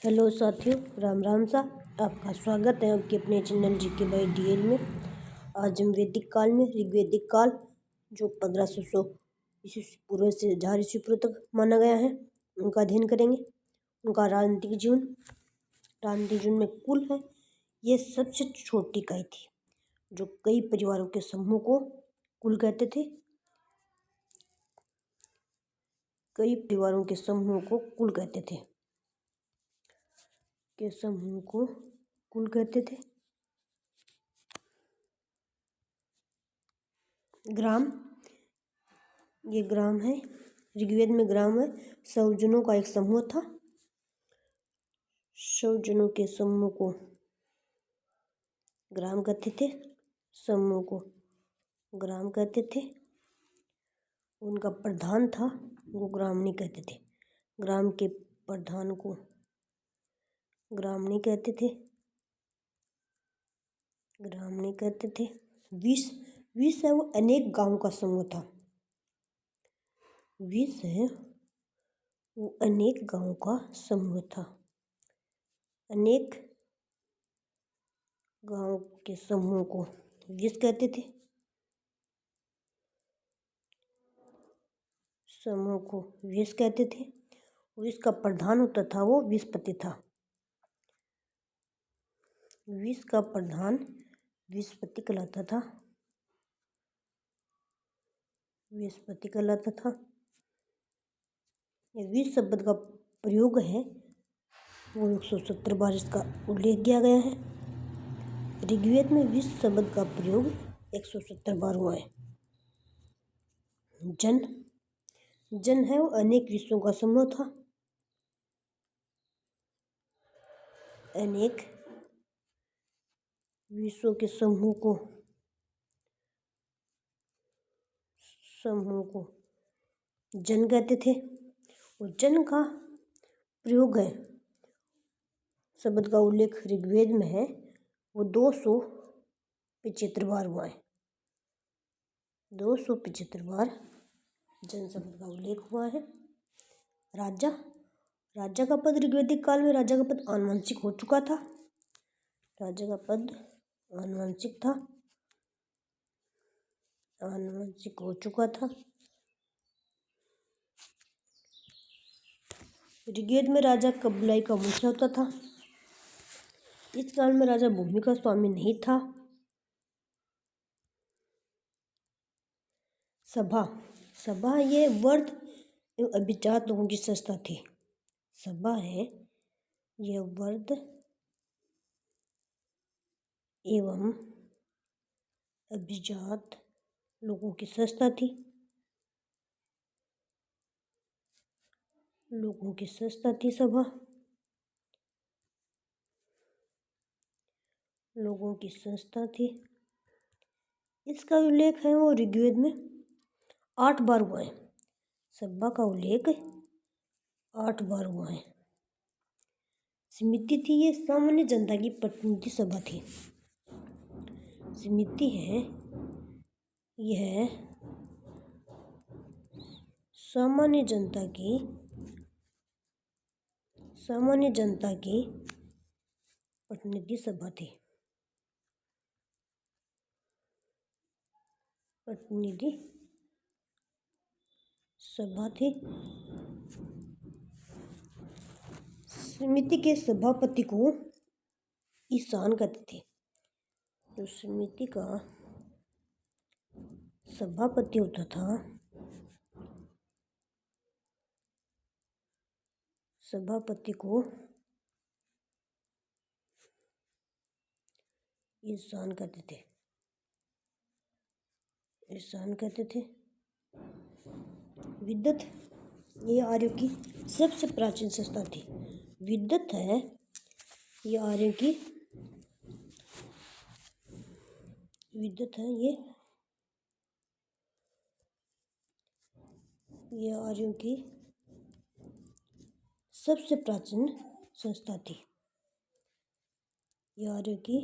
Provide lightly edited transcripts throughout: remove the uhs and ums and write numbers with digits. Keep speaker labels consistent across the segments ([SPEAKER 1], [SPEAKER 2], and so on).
[SPEAKER 1] Hello साथियों, राम राम सा। आपका स्वागत है आपके अपने चैनल जी के बाई डीएल में। आज हम वैदिक काल में ऋग्वैदिक काल जो 1500 ईस्वी पूर्व से 1000 ईस्वी पूर्व तक माना गया है उनका अध्ययन करेंगे। उनका राजनीतिक जीवन में कुल है ये सबसे छोटी इकाई थी जो कई परिवारों के समूह को कुल कहते थे। कई परिवारों के समूह को कुल कहते थे ग्राम, ये ग्राम है। ऋग्वेद में ग्राम है। 100 जनों का एक समूह था। 100 जनों के समूह को ग्राम कहते थे। समूह को ग्राम कहते थे। उनका प्रधान था वो ग्राम नहीं कहते थे। ग्राम के प्रधान को ग्राम नहीं कहते थे। 20 है वो अनेक गांव का समूह था। 20 है वो अनेक गांव का समूह था। अनेक गांव के समूह को 20 कहते थे। समूह को 20 कहते थे। और इसका प्रधान होता था वो विस्पति था। 20 का प्रधान विस्पति कहलाता था। ये 20 शब्द का प्रयोग है वो 170 बार इसका उल्लेख किया गया है। ऋग्वेद में 20 शब्द का प्रयोग 170 बार हुआ है। जन है वो अनेक विषयों का समूह था। अनेक विषयों के समूह को जन कहते थे। और जन का प्रयोग है शब्द का उल्लेख ऋग्वेद में है वो 275 बार हुआ है। 275 बार जन शब्द का उल्लेख हुआ है। राजा का पद ऋग्वैदिक काल में राजा का पद आनुवंशिक हो चुका था। ऋग्वेद में राजा कबीलाई का मुखिया होता था। इस काल में राजा भूमि का स्वामी नहीं था। सभा ये वर्ध एवं अभिजात लोगों की संस्था थी। सभा है यह वर्ध एवं अभिजात लोगों की संस्था थी। सभा लोगों की संस्था थी। इसका उल्लेख है वो ऋग्वेद में 8 बार हुआ है। सभा का उल्लेख 8 बार हुआ है। समिति थी ये सामान्य जनता की प्रतिनिधि सभा थी। समिति है यह सामान्य जनता की प्रतिनिधि सभा थी। समिति के सभापति को ईशान कहते थे। जो समिति का सभापति होता था सभापति को ईशान कहते थे। विद्वत ये आर्यों की सबसे प्राचीन संस्था थी। विद्वत है ये आर्यों की आर्यों की सबसे प्राचीन संस्था थी। ये आर्यों की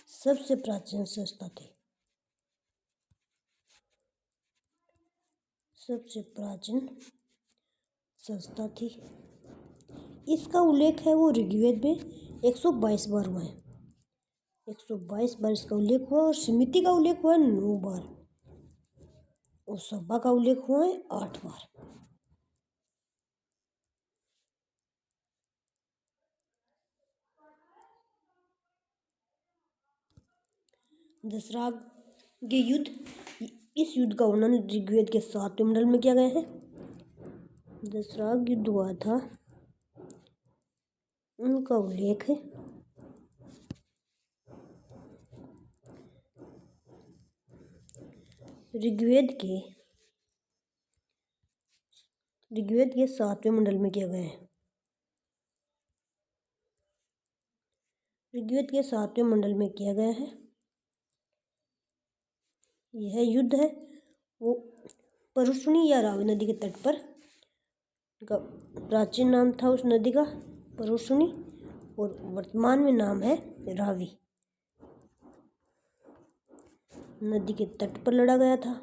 [SPEAKER 1] सबसे प्राचीन संस्था थी। सबसे प्राचीन संस्था थी। इसका उल्लेख है वो ऋग्वेद में 122 बार हुआ है। 122 बार इसका उल्लेख हुआ और समिति का उल्लेख हुआ है 9 बार और सभा का उल्लेख हुआ है 8 बार। दशराग के युद्ध, इस युद्ध का वर्णन ऋग्वेद के 7वें मंडल में किया गया है। दशराग युद्ध हुआ था, उनका उल्लेख है ऋग्वेद के 7वें मंडल में किया गया है। ऋग्वेद के 7वें मंडल में किया गया है। यह युद्ध है वो परुष्णी या रावी नदी के तट पर, का प्राचीन नाम था उस नदी का परुष्णी और वर्तमान में नाम है रावी। नदी के तट पर लड़ा गया था।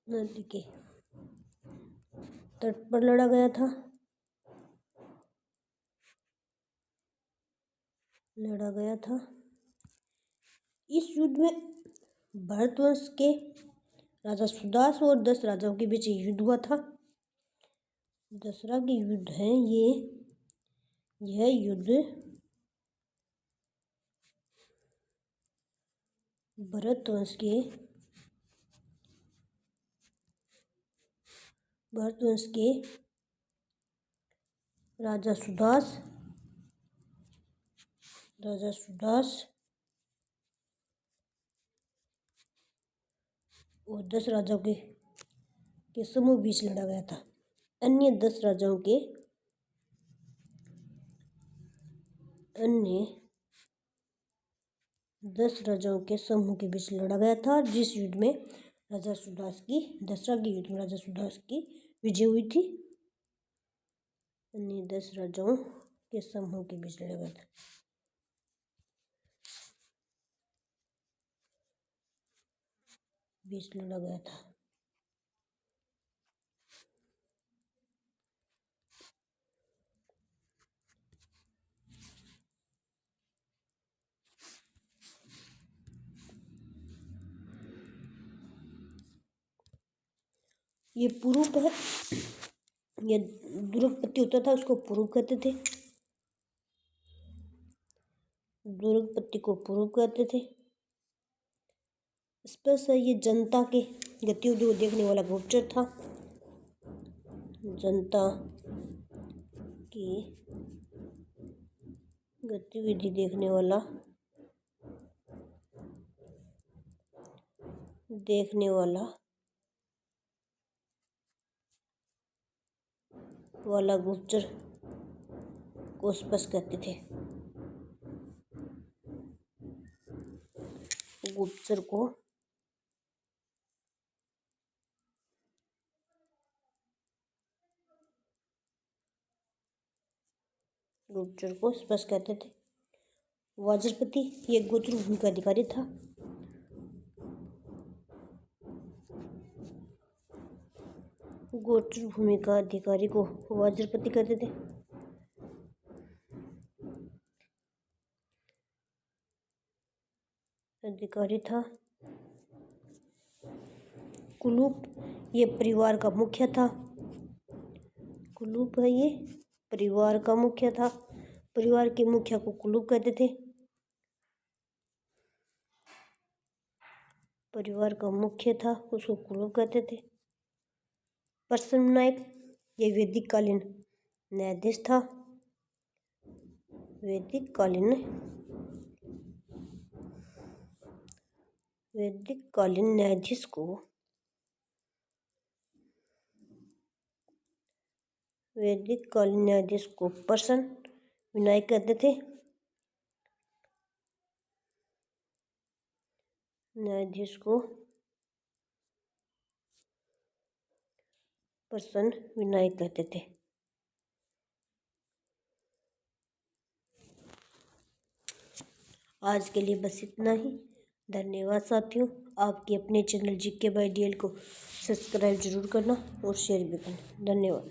[SPEAKER 1] नदी के तट पर लड़ा गया था। इस युद्ध में भरतवंश के राजा सुदास और 10 राजाओं के बीच युद्ध हुआ था। दसरा के युद्ध है यह युद्ध भरतवंश के राजा सुदास और 10 राजाओं के समूह बीच लड़ा गया था। अन्य 10 राजाओं के समूह के बीच लड़ा गया था, जिस युद्ध में दसरा के युद्ध में राजा सुदास की विजय हुई थी। अन्य 10 राजाओं के समूह के बीच लड़ा गया था। ये पुरूप है, ये दुर्गपत्ति होता था उसको पुरूप कहते थे। दुर्गपत्ति को पुरूप कहते थे। स्पष्ट है ये जनता के गतिविधियों को देखने वाला गुप्तचर था। जनता की गतिविधि देखने वाला गुप्तचर को स्पष्ट कहते थे। गुप्तचर को स्पष्ट कहते थे। वाजरपति ये गोत्र भूमि का अधिकारी था। गोत्र भूमि का अधिकारी को वाजरपति कहते थे। अधिकारी था। कुलूप ये परिवार का मुख्य था। कुलूप है ये परिवार का मुख्य था। परिवार के मुखिया को कुलूप कहते थे। परिवार का मुख्य था उसको कुलूप कहते थे। प्रसन्न नायक ये वैदिक कालीन न्यायाधीश था। वैदिक कालीन न्यायाधीश को प्रसन्न विनायक कहते थे। न्यायाधीश को प्रसन्न विनायक कहते थे। आज के लिए बस इतना ही। धन्यवाद साथियों। आपके अपने चैनल जीके बाय डीएल को सब्सक्राइब जरूर करना और शेयर भी करना। धन्यवाद।